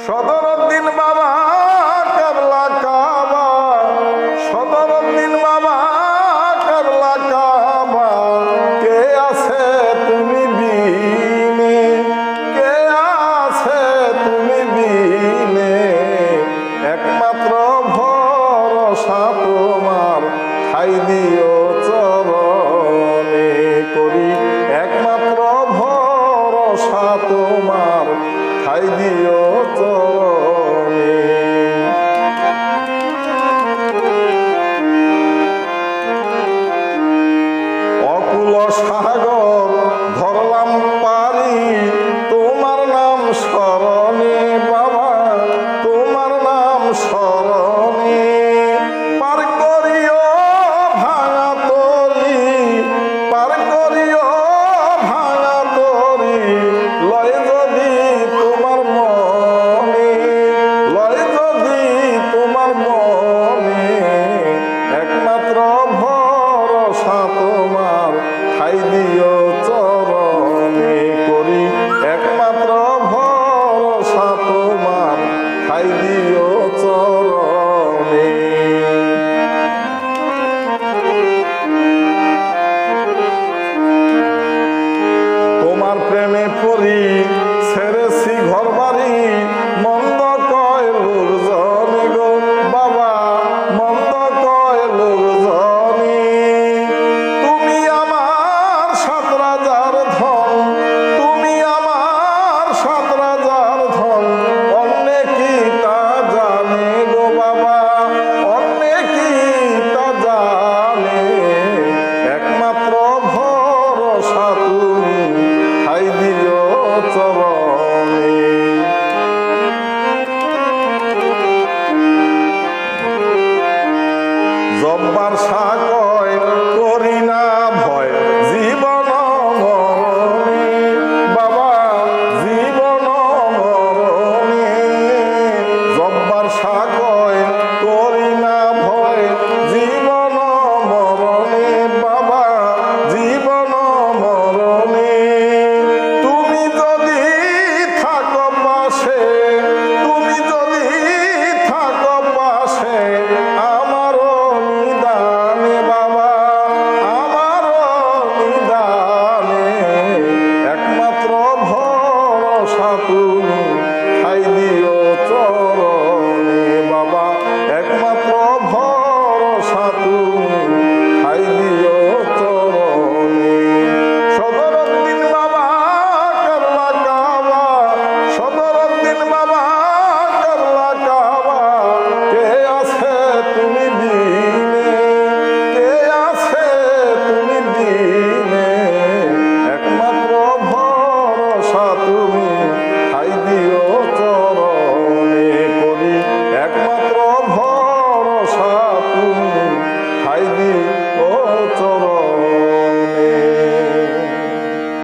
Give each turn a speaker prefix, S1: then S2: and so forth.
S1: সদরুদ্দিন বাবা কেবলা কাবা, সদরুদ্দিন বাবা কেবলা কাবা, কে আছে তুমি বিনে, কে আছে তুমি বিনে, একমাত্র ভরসা তোমার, ঠাই দিও চরণে করি, একমাত্র ভরসা তোমার, ঠাই দিও চরণে। অকুল সাগর ধরলাম পারি, তোমার নাম স্মরণে বাবা, তোমার নাম স্মরণে, পার করিও ভাঙা তরি, পার করিও ভাঙা তরি, লয় যদি তোমার মনে, লয় যদি তোমার মনে, একমাত্র ভরসা তোমার, ঠাই দিও চরণে করি, একমাত্র ভরসা তোমার, ঠাই দিও চরণে। তোমার প্রেমে পড়ি ছেড়েছি ঘর বাড়ি, মন্দ কয় লোকজনে গো বাবা, মন্দ কয় লোকজনে, তুমি আমার ৭ রাজার ধন, তুমি আমার ৭ রাজার ধন, অন্যে কি তা জানে গো বাবা, অন্যে কি তা জানে, একমাত্র ভরসা তুমি, ঠাই দিও চরণে। জব্বার